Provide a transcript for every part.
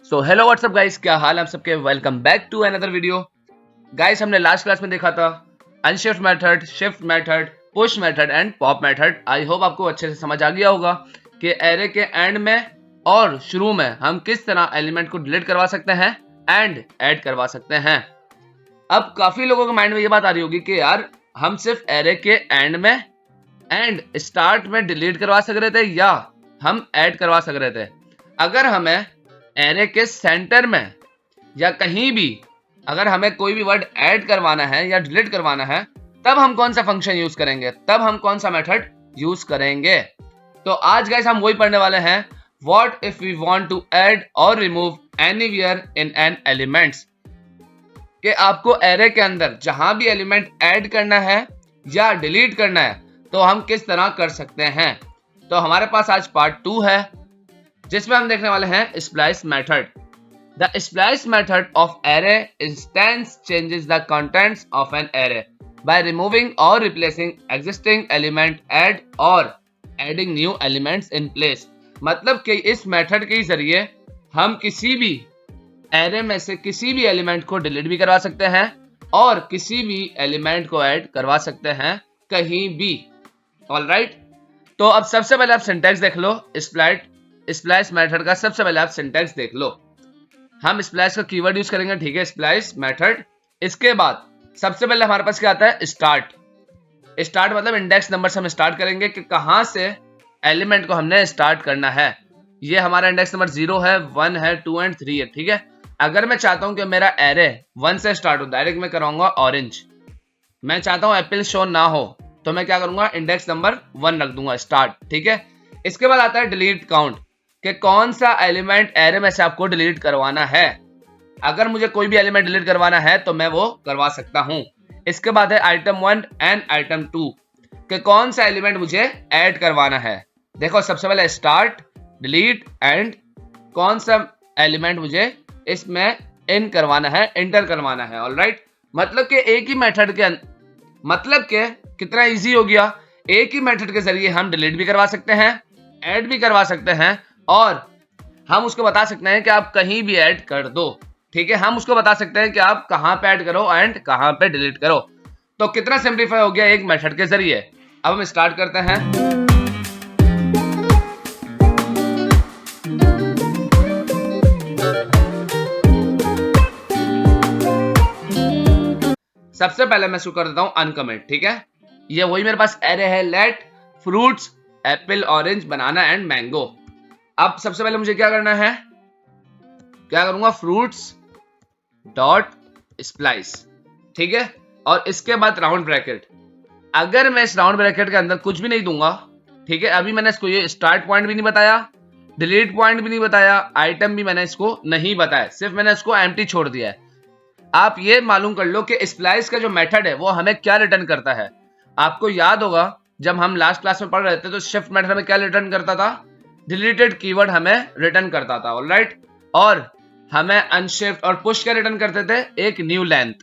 So hello what's up guys, क्या हाल है आप सबके। Welcome back to another video. Guys, हमने लास्ट क्लास में देखा था unshift method, shift method, push method and pop method. I hope आपको अच्छे से समझ आ गया होगा कि एरे के एंड में और शुरू में हम किस तरह एलिमेंट को डिलीट करवा सकते हैं एंड ऐड करवा सकते हैं। अब काफी लोगों के माइंड में ये बात आ रही होगी कि यार हम सिर्फ एरे के एंड में एंड स्टार्ट में डिलीट करवा सक रहे थे या हम ऐड करवा सक रहे थे। अगर हमें एरे के सेंटर में या कहीं भी अगर हमें कोई भी वर्ड ऐड करवाना है या डिलीट करवाना है, तब हम कौन सा फंक्शन यूज करेंगे, तब हम कौन सा मेथड यूज करेंगे। तो आज गाइस हम वही पढ़ने वाले हैं, what if we want to add और remove anywhere in an elements. कि आपको एरे के अंदर जहां भी एलिमेंट ऐड करना है या डिलीट करना है तो हम किस तरह कर सकते हैं। तो हमारे पास आज पार्ट 2 है जिसमें हम देखने वाले हैं splice method. The splice method of array instance changes the contents of an array by removing और रिप्लेसिंग एग्जिस्टिंग एलिमेंट एड और adding new elements in place. मतलब कि इस मेथड के जरिए हम किसी भी एरे में से किसी भी एलिमेंट को डिलीट भी करवा सकते हैं और किसी भी एलिमेंट को ऐड करवा सकते हैं कहीं भी। ऑलराइट, तो अब सबसे पहले आप सिंटैक्स देख लो। स्प्लाइस मेथड का सबसे पहले आप सिंटैक्स देख लो। हम स्प्लाइस का कीवर्ड यूज करेंगे, ठीक है, स्प्लाइस मेथड। इसके बाद सबसे पहले हमारे पास क्या आता है, स्टार्ट। स्टार्ट मतलब इंडेक्स नंबर से हम स्टार्ट करेंगे कि कहां से एलिमेंट को हमने स्टार्ट करना है। ये हमारा इंडेक्स नंबर 0 है, 1 है, 2 एंड 3 है, ठीक है। अगर मैं चाहता हूं कि मेरा एरे 1 से स्टार्ट हो, डायरेक्ट मैं कराऊंगा ऑरेंज। मैं चाहता हूं एप्पल शो ना हो तो मैं क्या करूंगा, इंडेक्स नंबर 1 रख दूंगा, स्टार्ट, ठीक है। इसके बाद आता है डिलीट काउंट कि कौन सा एलिमेंट एरे में से आपको डिलीट करवाना है। अगर मुझे कोई भी एलिमेंट डिलीट करवाना है तो मैं वो करवा सकता हूं। इसके बाद है आइटम 1 एंड आइटम 2 कि कौन सा एलिमेंट मुझे ऐड करवाना है। देखो सबसे पहले स्टार्ट, डिलीट एंड कौन सा एलिमेंट मुझे इसमें इन करवाना है, एंटर करवाना है। ऑलराइट, मतलब कि एक ही मेथड के मतलब कि कितना इजी हो गया। एक ही मेथड के जरिए हम डिलीट भी करवा सकते हैं, ऐड भी करवा सकते हैं और हम उसको बता सकते हैं कि आप कहीं भी ऐड कर दो, ठीक है। हम उसको बता सकते हैं कि आप कहां पे ऐड करो एंड कहां पे डिलीट करो। तो कितना सिंप्लीफाई हो गया एक मेथड के जरिए। अब हम स्टार्ट करते हैं। सबसे पहले मैं शुरू कर देता हूं अनकमेंट, ठीक है। ये वही मेरे पास एरे है, let fruits apple, orange, banana and mango. अब सबसे पहले मुझे क्या करना है, क्या करूंगा, फ्रूट्स डॉट स्प्लाइस, ठीक है। और इसके बाद राउंड ब्रैकेट। अगर मैं इस राउंड ब्रैकेट के अंदर कुछ भी नहीं दूंगा, ठीक है, अभी मैंने इसको ये स्टार्ट पॉइंट भी नहीं बताया, डिलीट पॉइंट भी नहीं बताया, आइटम भी मैंने इसको नहीं बताया, सिर्फ मैंने इसको एम्प्टी छोड़ दिया है। आप ये मालूम कर लो कि स्प्लाइस का जो मेथड है वो हमें क्या रिटर्न करता है। आपको याद होगा जब हम लास्ट क्लास में पढ़ रहे थे तो शिफ्ट मेथड हमें क्या रिटर्न करता था, डिलीटेड कीवर्ड हमें रिटर्न करता था। ऑलराइट, और हमें अनशिफ्ट और पुश क्या रिटर्न करते थे, एक न्यू लेंथ।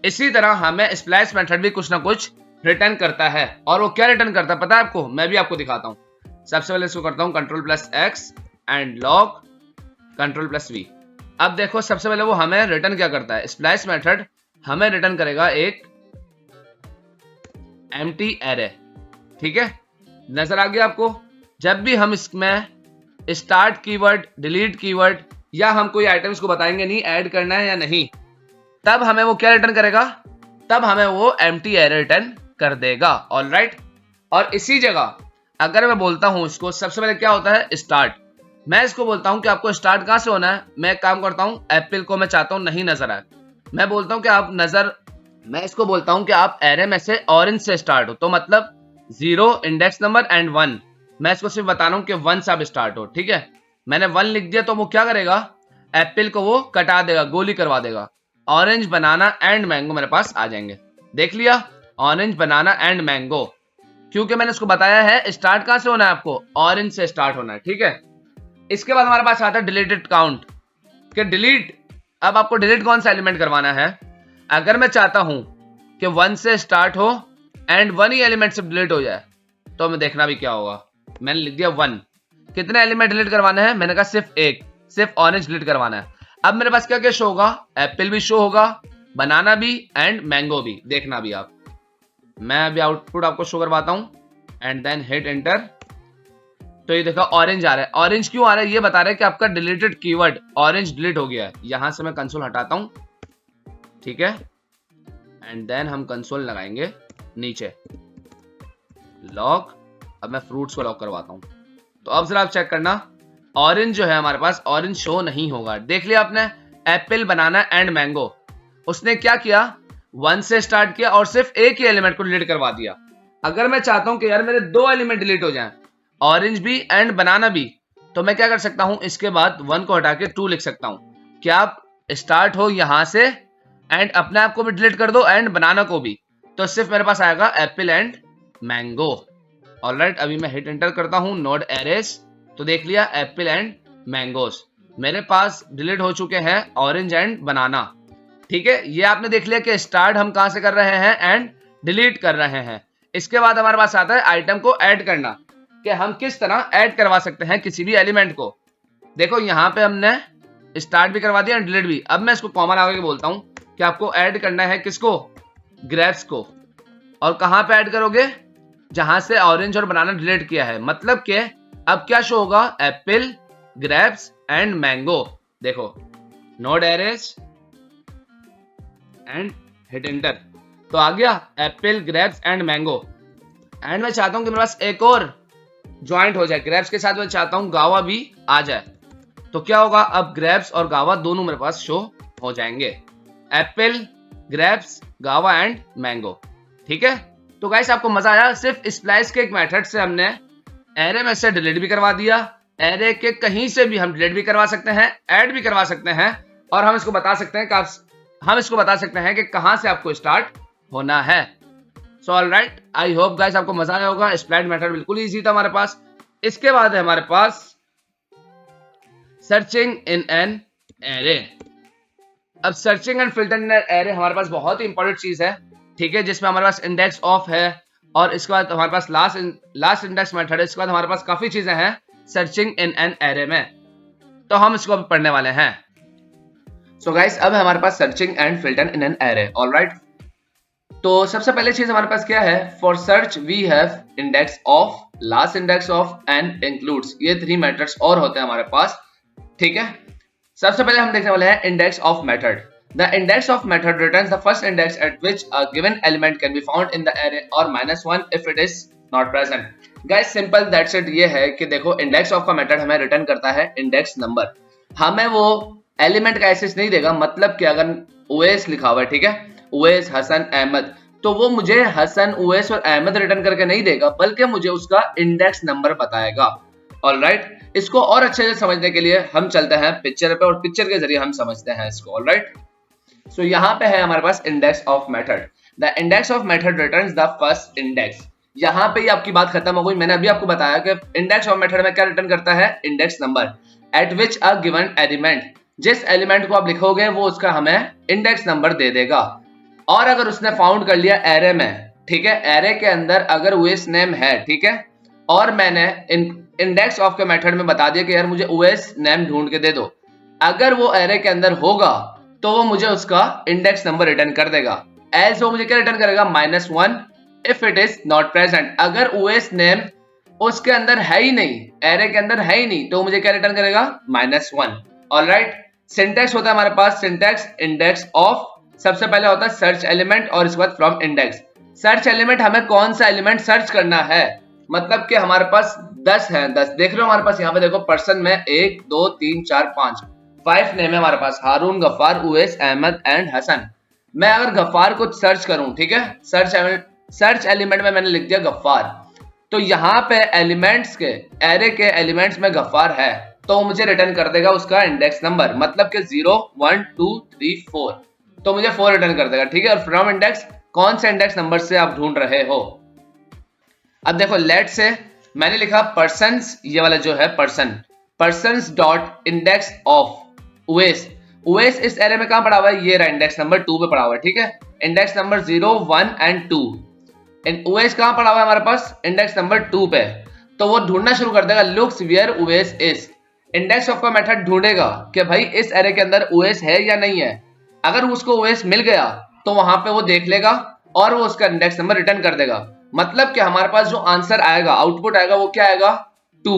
इसी तरह हमें स्प्लाइस मेथड भी कुछ ना कुछ रिटर्न करता है। और वो क्या रिटर्न करता है पता है आपको, मैं भी आपको दिखाता हूं। सबसे पहले इसको करता हूं Ctrl+X एंड लॉग Ctrl+V। अब देखो सबसे पहले वो हमें रिटर्न क्या करता है, स्प्लाइस मेथड हमें रिटर्न करेगा एक एम्प्टी एरे, ठीक है। नजर आ गया आपको। जब भी हम इसमें स्टार्ट कीवर्ड, डिलीट कीवर्ड या हम कोई आइटम इसको बताएंगे नहीं ऐड करना है या नहीं, तब हमें वो क्या रिटर्न करेगा, तब हमें वो एम्प्टी एरे रिटर्न कर देगा। ऑलराइट, और इसी जगह अगर मैं बोलता हूं इसको, सबसे पहले क्या होता है, स्टार्ट। मैं इसको बोलता हूं कि आपको स्टार्ट कहां से होना है। मैं एक काम करता हूं, एप्पल को मैं चाहता हूं नहीं नजर आए, मैं बोलता हूं कि आप मैं इसको बोलता हूं कि आप एरे में से ऑरेंज से स्टार्ट हो, तो मतलब 0 इंडेक्स नंबर एंड 1। मैं इसको सिर्फ बता रहा हूं कि 1 से आप स्टार्ट हो, ठीक है। मैंने 1 लिख दिया तो वो क्या करेगा, एप्पल को वो कटा देगा, गोली करवा देगा। ऑरेंज, बनाना एंड मैंगो मेरे पास आ जाएंगे। देख लिया, ऑरेंज, बनाना एंड मैंगो, क्योंकि मैंने उसको बताया है स्टार्ट कहां से होना है, आपको ऑरेंज से स्टार्ट होना है, ठीक है। इसके बाद हमारे पास आता है डिलीटेड काउंट कि डिलीट। अब आपको डिलीट कौन सा एलिमेंट करवाना है। अगर मैं चाहता हूं कि 1 से स्टार्ट हो एंड 1 ही एलिमेंट से डिलीट हो जाए तो मैं देखना भी क्या होगा। मैंने लिख दिया 1। कितने एलिमेंट डिलीट करवाने हैं, मैंने कहा सिर्फ एक, सिर्फ ऑरेंज डिलीट करवाना है। अब मेरे पास क्या क्या शो होगा, एप्पल भी शो होगा, बनाना भी एंड मैंगो भी। देखना भी आप, मैं अभी आउटपुट आपको शो करवाता हूं एंड देन हिट एंटर। तो ये देखो ऑरेंज आ रहा है। ऑरेंज क्यों आ रहा है, ये बता रहा है कि आपका डिलीटेड कीवर्ड ऑरेंज डिलीट हो गया है। यहां से मैं कंसोल हटाता हूं, ठीक है, एंड देन हम कंसोल लगाएंगे नीचे लॉक। अब मैं फ्रूट्स को लॉक करवाता हूं। तो अब जरा आप चेक करना, ऑरेंज जो है हमारे पास ऑरेंज शो नहीं होगा। देख लिया आपने, एप्पल, बनाना एंड मैंगो। उसने क्या किया, 1 से स्टार्ट किया और सिर्फ एक ही एलिमेंट को डिलीट करवा दिया। अगर मैं चाहता हूं कि यार मेरे 2 एलिमेंट डिलीट हो जाएं, ऑरेंज भी एंड बनाना भी, तो मैं क्या कर सकता हूं, इसके बाद 1 को हटा के 2 लिख सकता हूं। क्या आप स्टार्ट हो यहां से एंड अपने आप को भी डिलीट कर दो एंड बनाना को भी, तो सिर्फ मेरे पास आएगा एप्पल एंड मैंगो। ऑलराइट, अभी मैं हिट एंटर करता हूं नोड एरेस। तो देख लिया एप्पल एंड मैंगोस मेरे पास डिलीट हो चुके हैं, ऑरेंज एंड बनाना। ठीक है, ये आपने देख लिया कि स्टार्ट हम कहां से कर रहे हैं एंड डिलीट कर रहे हैं। इसके बाद हमारे पास आता है आइटम को ऐड करना, कि हम किस तरह ऐड करवा सकते हैं किसी भी एलिमेंट को। देखो यहां पे हमने स्टार्ट भी करवा दिया एंड डिलीट भी। अब मैं इसको कॉमन लगा के बोलता हूं कि आपको ऐड करना है किसको, ग्रेप्स को। और कहां पे ऐड करोगे, जहां से ऑरेंज और बनाना डिलीट किया है। मतलब कि अब क्या शो होगा, एप्पल, ग्रेप्स एंड मैंगो। देखो node arrays and hit enter, तो आ गया apple, grapes and mango. And मैं चाहता हूं कि मेरे पास एक और ज्वाइंट हो जाए, ग्रेप्स के साथ मैं चाहता हूं गावा भी आ जाए। तो क्या होगा, अब ग्रेप्स और गावा दोनों मेरे पास शो हो जाएंगे, एप्पल, ग्रेप्स, गावा एंड मैंगो। ठीक है, तो गाइस आपको मजा आया। सिर्फ स्प्लाइस के एक मेथड से हमने एरे में से डिलीट भी करवा दिया, एरे के कहीं से भी हम डिलीट भी करवा सकते हैं, ऐड भी करवा सकते हैं, और हम इसको बता सकते हैं कि कहां से आपको स्टार्ट होना है। So alright, I hope guys आपको मजा आया होगा। स्प्लाइट मेथड बिल्कुल इजी था हमारे पास। इसके बाद है हमारे पास सर्चिंग इन एन एरे। अब searching and filter in array हमारे पास बहुत ही इंपॉर्टेंट चीज है, ठीक है, जिसमें हमारे पास इंडेक्स ऑफ है और इसके बाद हमारे पास लास्ट इंडेक्स मेथड है। इसके बाद हमारे पास काफी चीजें हैं सर्चिंग इन एन एरे में, तो हम इसको अभी पढ़ने वाले हैं। सो गाइस, अब हमारे पास searching and filter in an array. Alright, तो सबसे पहले चीज हमारे पास क्या है, for search we have index of, last index of and includes. ये 3 मेथड्स और होते हैं हमारे पास। ठीक है, सबसे पहले हम देखने वाले हैं index of method. The index of method returns the first index at which a given element can be found in the array or -1 if it is not present. Guys, simple that's it। ये है कि देखो index of का method हमें return करता है index number, हमें वो एलिमेंट का एक्सेस नहीं देगा। मतलब कि अगर ओएस लिखा हुआ है, ठीक है, ओएस हसन अहमद, तो वो मुझे हसन, ओएस और अहमद रिटर्न करके नहीं देगा, बल्कि मुझे उसका इंडेक्स नंबर बताएगा। ऑलराइट, इसको और अच्छे से समझने के लिए हम चलते हैं पिक्चर पे और पिक्चर के जरिए हम समझते हैं इसको। ऑलराइट, सो यहाँ पे है हमारे पास index of method. The index of method returns the first index. यहाँ पे ही आपकी बात खत्म हो गई। मैंने अभी आपको बताया कि इंडेक्स ऑफ मेथड में क्या रिटर्न करता है, index number eight which a given element. जिस एलिमेंट को आप लिखोगे वो उसका हमें इंडेक्स नंबर दे देगा। और अगर उसने फाउंड कर लिया एरे में, ठीक है, एरे के अंदर अगर ओएस नेम है, ठीक है, और मैंने इंडेक्स ऑफ के मेथड में बता दिया कि यार मुझे ओएस नेम ढूंढ के दे दो, अगर वो एरे के अंदर होगा तो वो मुझे उसका इंडेक्स नंबर रिटर्न कर देगा। एज वो मुझे क्या रिटर्न करेगा, -1 if it is not present. अगर ओएस नेम उसके अंदर है ही नहीं, एरे के अंदर है ही नहीं, तो मुझे क्या रिटर्न करेगा, -1। ऑलराइट, सिंटैक्स होता है हमारे पास, सिंटैक्स इंडेक्स ऑफ। सबसे पहले होता है सर्च एलिमेंट और इसके बाद फ्रॉम इंडेक्स। सर्च एलिमेंट, हमें कौन सा एलिमेंट सर्च करना है, मतलब कि हमारे पास 10 है, 10 देख रहे हो हमारे पास। यहाँ पे देखो पर्सन में 1 2 3 4 5 नेम है हमारे पास, हारून, गफ्फार, उवैस, अहमद एंड हसन। मैं अगर गफ्फार को सर्च करूं, ठीक है, सर्च एलिमेंट में मैंने लिख दिया गफ्फार, तो यहाँ पे एलिमेंट्स के, एरे के एलिमेंट्स में गफ्फार है, तो मुझे रिटर्न कर देगा उसका इंडेक्स नंबर, मतलब कि 0 1 2 3 4, तो मुझे 4 रिटर्न कर देगा। ठीक है, और फ्रॉम इंडेक्स, कौन से इंडेक्स नंबर से आप ढूंढ रहे हो। अब देखो लेट से मैंने लिखा पर्सन्स, ये वाला जो है persons dot index of Uwais. Uwais इस एरे में कहां पड़ा हुआ है, ये रहा इंडेक्स नंबर 2 पे पड़ा हुआ है। ठीक है, इंडेक्स नंबर 0 1 एंड 2। उवैस कहां पड़ा हुआ है हमारे पास, इंडेक्स नंबर 2 पे। तो वो ढूंढना शुरू कर देगा, looks where Uwais is. Index of का मेथड ढूंढेगा कि भाई इस एरे के अंदर ओएस है या नहीं है। अगर उसको ओएस मिल गया तो वहां पे वो देख लेगा और वो उसका इंडेक्स नंबर रिटर्न कर देगा। मतलब कि हमारे पास जो आंसर आएगा, आउटपुट आएगा, वो क्या आएगा 2,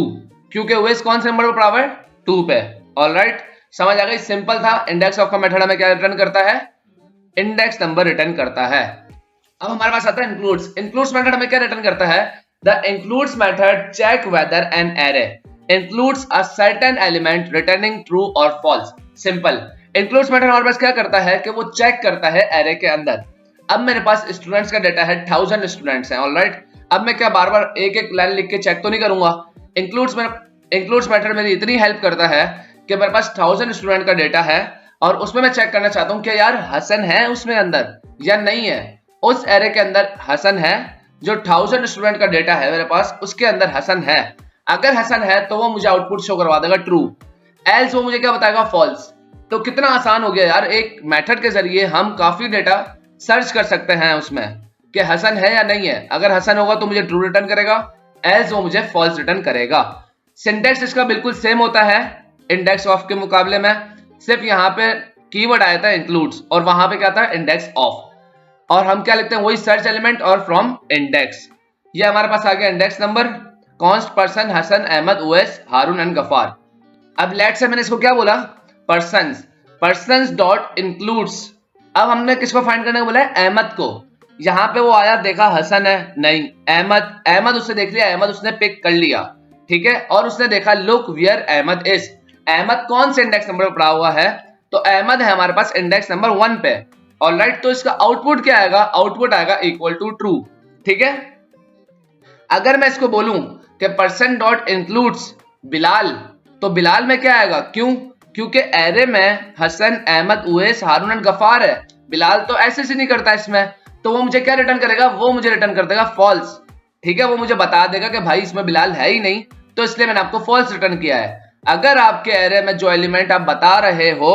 क्योंकि ओएस कौन से नंबर पर पड़ा हुआ है 2 पे। ऑलराइट, समझ आ गई, सिंपल था। इंडेक्स ऑफ का मेथड हमें क्या रिटर्न करता है, इंडेक्स नंबर रिटर्न करता है। अब हमारे पास आता है इंक्लूड्स। इंक्लूड्स मेथड हमें क्या रिटर्न करता है, the includes method check whether an array includes a certain element returning true or false। Simple, includes method हमारे पास क्या करता है कि वो चेक करता है एरे के अंदर। अब मेरे पास स्टूडेंट्स का डेटा है, 1000 स्टूडेंट्स हैं। ऑलराइट, अब मैं क्या बार बार एक एक लाइन लिख के चेक तो नहीं करूंगा। इंक्लूड्स मेथड मेरी इतनी हेल्प करता है कि मेरे पास 1000 स्टूडेंट का डेटा है और उसमें मैं चेक करना चाहता हूं कि यार हसन है उसमें अंदर या नहीं है। उस एरे के अंदर हसन है, जो 1000 स्टूडेंट का डेटा है मेरे पास उसके अंदर हसन है। अगर हसन है तो वो मुझे आउटपुट शो करवा देगा ट्रू, एल्स वो मुझे क्या बताएगा फॉल्स। तो कितना आसान हो गया यार, एक मेथड के जरिए हम काफी डेटा सर्च कर सकते हैं उसमें कि हसन है या नहीं है। अगर हसन होगा तो मुझे ट्रू रिटर्न करेगा, एल्स वो मुझे फॉल्स रिटर्न करेगा। सिंटेक्स इसका बिल्कुल सेम होता है इंडेक्स ऑफ के मुकाबले में, सिर्फ यहाँ पे कीवर्ड आया था इंक्लूड्स और वहां पे क्या था इंडेक्स ऑफ, और हम क्या लिखते हैं वही सर्च एलिमेंट और फ्रॉम इंडेक्स। ये हमारे पास आ गया index number, const person Hassan Ahmed ओएस हारून एंड गफार। अब लेट से मैंने इसको क्या बोला, पर्सन्स, पर्सन्स डॉट इंक्लूड्स। अब हमने किसको फाइंड करने को बोला है, अहमद को। यहां पे वो आया, देखा हसन है नहीं, अहमद, अहमद उसने देख लिया, अहमद उसने पिक कर लिया, ठीक है। और उसने देखा look where Ahmed is, Ahmed कौन से इंडेक्स नंबर पर पड़ा हुआ है, तो अहमद है हमारे पास इंडेक्स नंबर 1 पे। ऑलराइट, तो इसका आउटपुट क्या आएगा, आउटपुट आएगा इक्वल टू ट्रू, ठीक है। अगर मैं इसको बोलूं कि पर्सन डॉट इंक्लूड्स बिलाल, तो बिलाल में क्या आएगा, क्यों, क्योंकि एरे में हसन अहमद उवैस हारून एंड गफार है, बिलाल तो ऐसे से नहीं करता इसमें, तो वो मुझे क्या रिटर्न करेगा, वो मुझे रिटर्न कर देगा फॉल्स, ठीक है। वो मुझे बता देगा कि भाई इसमें बिलाल है ही नहीं, तो इसलिए मैंने आपको फॉल्स रिटर्न किया है। अगर आपके एरे में जो एलिमेंट आप बता रहे हो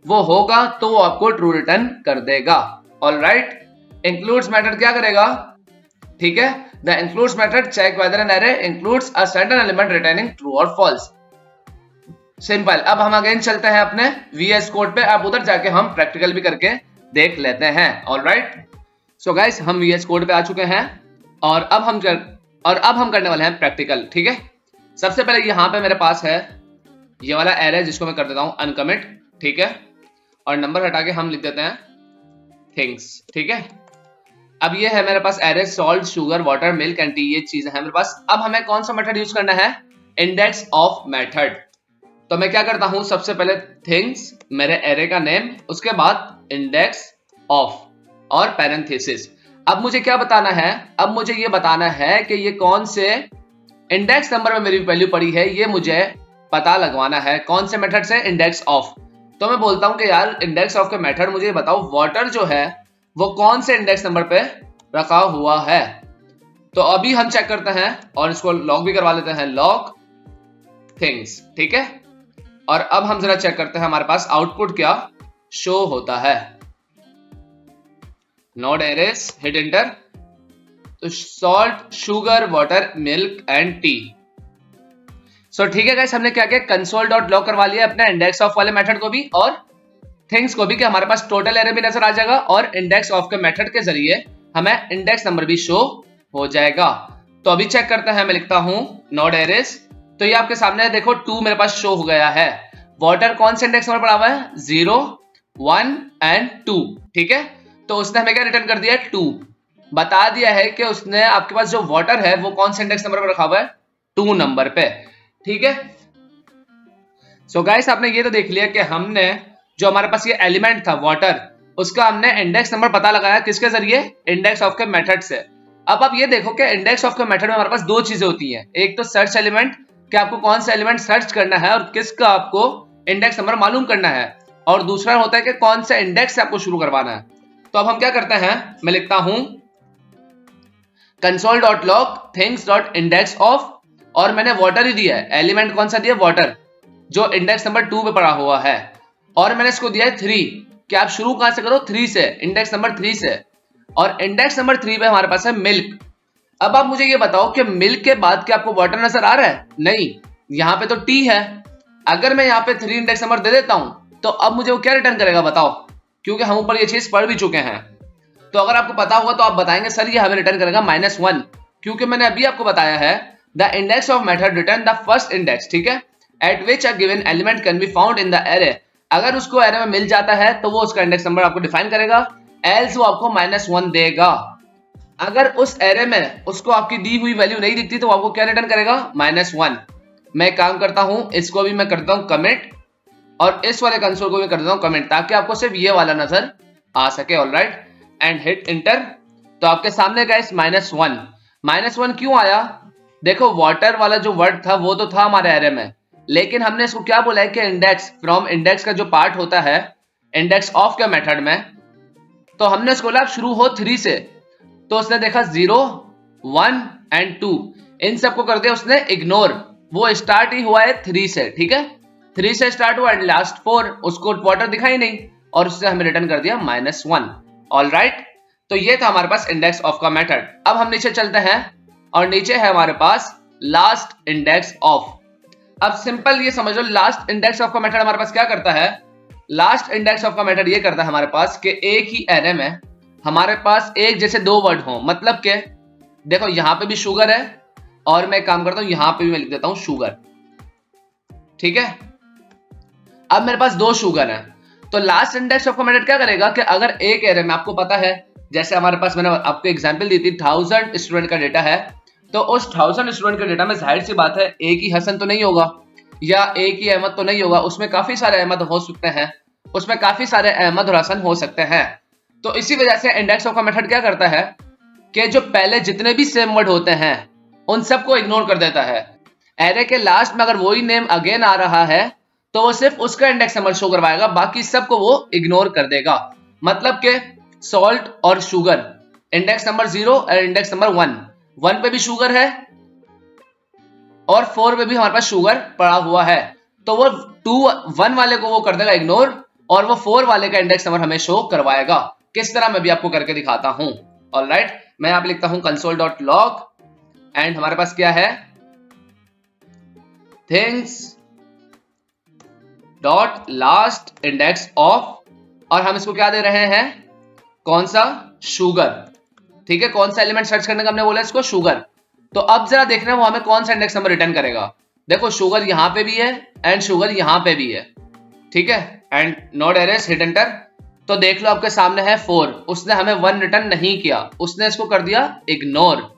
वो होगा तो वो आपको ट्रू रिटर्न कर देगा। ऑलराइट, इंक्लूड्स मेथड क्या करेगा, ठीक है, the includes method check whether an array includes a certain element returning true और फॉल्स। सिंपल। अब हम अगेन चलते हैं अपने वीएस कोड पे, अब उधर जाके हम प्रैक्टिकल भी करके देख लेते हैं। ऑलराइट, सो गाइस हम वीएस कोड पे आ चुके हैं और अब हम करने वाले हैं प्रैक्टिकल, ठीक है। सबसे पहले यहाँ पे मेरे पास है ये वाला एरे जिसको मैं कर देता हूँ अनकमिट, ठीक है, और नंबर हटा के हम लिख देते हैं थिंग्स, ठीक है। अब ये है मेरे पास array salt sugar water milk and tea, ये चीजें हैं मेरे पास। अब हमें कौन सा मेथड यूज करना है, इंडेक्स ऑफ मेथड। तो मैं क्या करता हूं, सबसे पहले थिंग्स मेरे एरे का नेम, उसके बाद इंडेक्स ऑफ और पैरेंथेसिस। अब मुझे क्या बताना है, अब मुझे ये बताना है कि ये कौन से इंडेक्स नंबर में मेरी वैल्यू पड़ी है, ये मुझे पता लगवाना है। कौन से मेथड से, इंडेक्स ऑफ। तो मैं बोलता हूं कि यार इंडेक्स ऑफ के मेथड मुझे बताओ वाटर जो है वो कौन से इंडेक्स नंबर पे रखा हुआ है। तो अभी हम चेक करते हैं और इसको लॉग भी करवा लेते हैं, लॉग थिंग्स, ठीक है। और अब हम जरा चेक करते हैं हमारे पास आउटपुट क्या शो होता है। Node arrays, hit enter. तो salt sugar water milk and tea. So ठीक है गाइस, हमने क्या किया, कंसोल डॉट लॉग करवा लिया अपने इंडेक्स ऑफ वाले मेथड को भी और थिंग्स को भी, कि हमारे पास टोटल एरे भी नजर आ जाएगा और इंडेक्स ऑफ के मेथड के जरिए हमें इंडेक्स नंबर भी शो हो जाएगा। तो अभी चेक करते हैं, मैं लिखता हूं नोड एरेस, तो ये आपके सामने देखो 2 मेरे पास शो हो गया है। वाटर कौन से इंडेक्स नंबर पड़ा हुआ है, 0, 1 एंड 2, ठीक है। तो उसने हमें क्या रिटर्न कर दिया, 2 बता दिया है कि उसने आपके पास जो वाटर है वो कौन से इंडेक्स नंबर पर रखा हुआ है, 2 नंबर पे, ठीक है। सो गाइस आपने ये तो देख लिया कि हमने जो हमारे पास ये एलिमेंट था वाटर, उसका हमने इंडेक्स नंबर पता लगाया किसके जरिए, इंडेक्स ऑफ के मेथड से। अब आप ये देखो कि इंडेक्स ऑफ के मेथड में हमारे पास 2 चीजें होती हैं, एक तो सर्च एलिमेंट कि आपको कौन सा एलिमेंट सर्च करना है और किसका आपको इंडेक्स नंबर मालूम करना है, और दूसरा होता है कि कौन सा इंडेक्स से आपको शुरू करवाना है। तो अब हम क्या करते हैं, मैं लिखता हूं console.log things.index of, और मैंने वाटर ही दिया है, एलिमेंट कौन सा दिया, वाटर, जो इंडेक्स नंबर 2 पे पड़ा हुआ है, और मैंने इसको दिया है 3, कि आप शुरू कहां से करो, 3 से, इंडेक्स नंबर 3 से, और इंडेक्स नंबर 3 पे हमारे पास है मिल्क। अब आप मुझे ये बताओ कि मिल्क के बाद क्या आपको वाटर नजर आ रहा है, नहीं, यहां पे तो टी है, अगर मैं यहाँ पे 3 इंडेक्स नंबर दे देता हूं तो अब मुझे वो क्या रिटर्न करेगा बताओ, क्योंकि हम ऊपर ये चीज पढ़ भी चुके हैं। तो अगर आपको पता होगा तो आप बताएंगे सर ये हमें रिटर्न करेगा -1, क्योंकि मैंने अभी आपको बताया है the index of method return the first index, ठीक है, eight which a given element can be found in the array. अगर उसको एरे में मिल जाता है तो वो उसका इंडेक्स नंबर आपको डिफाइन करेगा, एल्स वो आपको -1 देगा। अगर उस एरे में उसको आपकी दी हुई वैल्यू नहीं दिखती तो आपको क्या रिटर्न करेगा, -1। मैं एक काम करता हूं, इसको भी मैं करता हूं कमिट और इस वाले कंसोल को भी कर देता हूं कमिट, ताकि आपको सिर्फ ये वाला नजर आ सके। Alright, and hit inter. तो आपके सामने गाइस -1। -1 क्यों आया? देखो वाटर वाला जो वर्ड था वो तो था हमारे एरे में, लेकिन हमने इसको क्या बोला है कि इंडेक्स फ्रॉम इंडेक्स का जो पार्ट होता है इंडेक्स ऑफ के मेथड में, तो हमने इसको बोला शुरू हो 3 से। तो उसने देखा 0, 1 एंड 2, इन सबको कर दिया उसने इग्नोर। वो स्टार्ट ही हुआ है 3 से, ठीक है, 3 से स्टार्ट हुआ एंड लास्ट 4, उसको वाटर दिखा ही नहीं और उससे हमें रिटर्न कर दिया -1। ऑलराइट, तो ये था हमारे पास इंडेक्स ऑफ का मेथड। अब हम नीचे चलते हैं और नीचे है हमारे पास लास्ट इंडेक्स ऑफ। अब सिंपल ये समझ लो, लास्ट इंडेक्स ऑफ का मेथड हमारे पास क्या करता है? लास्ट इंडेक्स ऑफ का मेथड ये करता है हमारे पास कि एक ही एरे में हमारे पास एक जैसे 2 वर्ड हो। मतलब के देखो यहां पे भी शुगर है और मैं काम करता हूं यहां पे भी मैं लिख देता हूं शुगर, ठीक है। अब मेरे पास 2 शुगर हैं, तो लास्ट इंडेक्स ऑफ का मेथड क्या करेगा कि अगर एक एरे में आपको पता है, जैसे हमारे पास मैंने आपको एग्जांपल दी थी 1000 स्टूडेंट का डेटा है, तो उस 1000 स्टूडेंट के डेटा में जाहिर सी बात है एक ही हसन तो नहीं होगा या एक ही अहमद तो नहीं होगा, उसमें काफी सारे अहमद हो सकते हैं, उसमें काफी सारे अहमद और हसन हो सकते हैं। तो इसी वजह से इंडेक्स ऑफ का मेथड क्या करता है कि जो पहले जितने भी सेम वर्ड होते हैं उन सबको इग्नोर कर देता है। एरे के लास्ट में अगर वही नेम अगेन आ रहा है तो वो सिर्फ उसका इंडेक्स नंबर शो करवाएगा, बाकी सबको वो इग्नोर कर देगा। मतलब के सॉल्ट और शुगर, इंडेक्स नंबर 0 और इंडेक्स नंबर 1 पे भी शुगर है और 4 पे भी हमारे पास शुगर पड़ा हुआ है, तो वो 1 वाले को वो कर देगा इग्नोर और वो 4 वाले का इंडेक्स नंबर हमें शो करवाएगा। किस तरह मैं भी आपको करके दिखाता हूं। ऑलराइट, मैं यहां पे लिखता हूं console.log एंड हमारे पास क्या है, things dot last index of, और हम इसको क्या दे रहे हैं, कौन सा, शुगर, ठीक है। कौन सा एलिमेंट सर्च करने का हमने बोला इसको, शुगर। तो अब जरा देख रहे हैं वो हमें कौन सा इंडेक्स नंबर रिटर्न करेगा। देखो शुगर यहां पे भी है एंड शुगर यहां पे भी है, ठीक है, and node arrays hit enter. तो देख लो आपके सामने है 4, उसने हमें 1 रिटर्न नहीं किया, उसने इसको कर दिया इग्नोर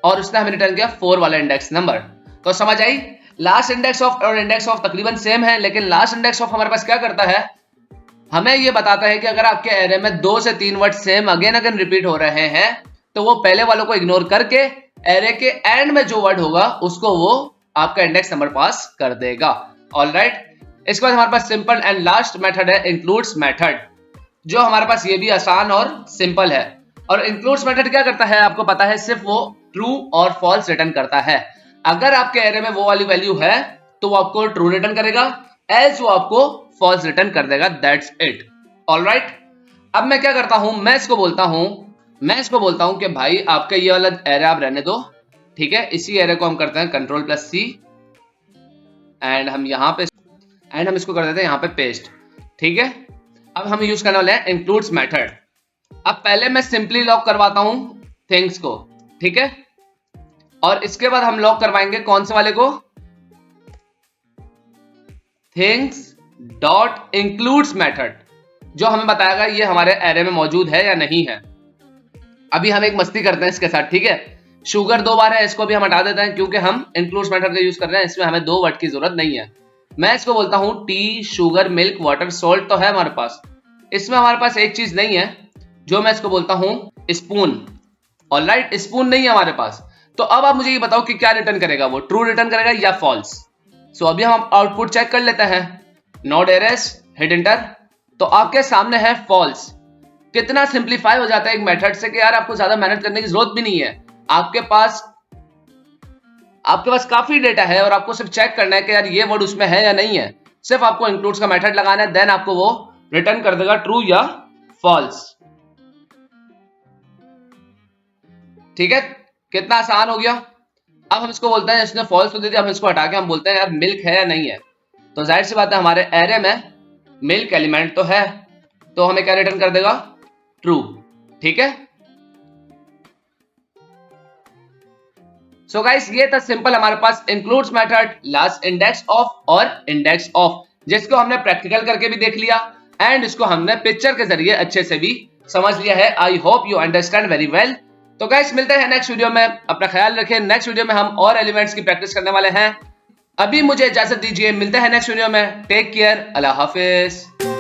और उसने हमें रिटर्न किया 4 वाला इंडेक्स नंबर। तो समझ आई, लास्ट इंडेक्स ऑफ और इंडेक्स ऑफ तकरीबन सेम है, लेकिन लास्ट इंडेक्स ऑफ हमारे पास क्या करता है, हमें ये बताता है कि अगर आपके एरे में 2 से 3 word same again again repeat हो रहे हैं तो वो पहले वालों को इग्नोर करके एरे के एंड में जो वर्ड होगा उसको वो आपका इंडेक्स नंबर पास कर देगा। ऑलराइट, इसके बाद हमारे पास सिंपल एंड लास्ट मेथड है इंक्लूड्स मेथड, जो हमारे पास ये भी आसान और सिंपल है। और इंक्लूड्स मेथड क्या करता है आपको पता है, सिर्फ वो ट्रू और फॉल्स रिटर्न करता है। अगर आपके एरे में वो वाली वैल्यू है तो वो आपको ट्रू रिटर्न करेगा, एल्स वो आपको फॉल्स रिटर्न कर देगा, दैट्स इट। ऑलराइट, अब मैं क्या करता हूं, मैं इसको बोलता हूं कि भाई आपका ये वाला एरे आप रहने दो, ठीक है। इसी एरे को हम करते हैं Ctrl+C एंड हम यहां पे एंड हम इसको कर देते हैं यहां पे पेस्ट, ठीक है। अब हम यूज करने वाले हैं इंक्लूड्स मेथड। अब पहले मैं सिंपली लॉक करवाता हूं थिंग्स को, ठीक है, और इसके बाद हम लॉक करवाएंगे कौन से वाले को, थिंग्स डॉट इंक्लूड्स मेथड, जो हमें बताएगा ये हमारे एरे में मौजूद है या नहीं है। अभी हम एक मस्ती करते हैं इसके साथ, ठीक है। शुगर 2 बार है, इसको भी हम हटा देते हैं क्योंकि हम इंक्लूड्स मेथड का यूज कर रहे हैं, इसमें हमें 2 वर्ड की जरूरत नहीं है। मैं इसको बोलता हूं T, sugar, milk, water, salt तो है हमारे पास, इसमें हमारे पास एक चीज नहीं है जो मैं इसको बोलता हूं स्पून। ऑलराइट, स्पून नहीं है हमारे पास। तो अब आप मुझे ये बताओ कि क्या रिटर्न करेगा, वो ट्रू रिटर्न करेगा या फॉल्स। सो अभी हम आउटपुट चेक कर लेते हैं, नोड एरेस हिट एंटर। तो आपके सामने है फॉल्स। कितना सिंप्लीफाई हो जाता है एक मेथड से कि यार आपको ज्यादा मेहनत करने की जरूरत भी नहीं है, आपके पास काफी डेटा है और आपको सिर्फ चेक करना है कि यार ये वर्ड उसमें है या नहीं है। सिर्फ आपको इंक्लूड्स का मेथड लगाना है, देन आपको वो रिटर्न कर देगा ट्रू या फॉल्स, ठीक है। कितना आसान हो गया। अब हम इसको बोलते हैं, इसने फॉल्स तो दे दिया, हम इसको हटा के हम बोलते हैं यार मिल्क है या नहीं है। तो जाहिर सी बात है हमारे एरे में मिल्क एलिमेंट तो है, तो हमें क्या रिटर्न कर देगा, ट्रू। ठीक है, सो गाइस ये था सिंपल हमारे पास includes method, last index of और इंडेक्स ऑफ, जिसको हमने प्रैक्टिकल करके भी देख लिया एंड इसको हमने पिक्चर के जरिए अच्छे से भी समझ लिया है। I hope you understand very well. तो गाइस मिलते हैं नेक्स्ट वीडियो में, अपना ख्याल रखें। नेक्स्ट वीडियो में हम और एलिमेंट्स की प्रैक्टिस करने वाले हैं। अभी मुझे इजाजत दीजिए, मिलते हैं नेक्स्ट वीडियो में। टेक केयर, अल्लाह हाफिज।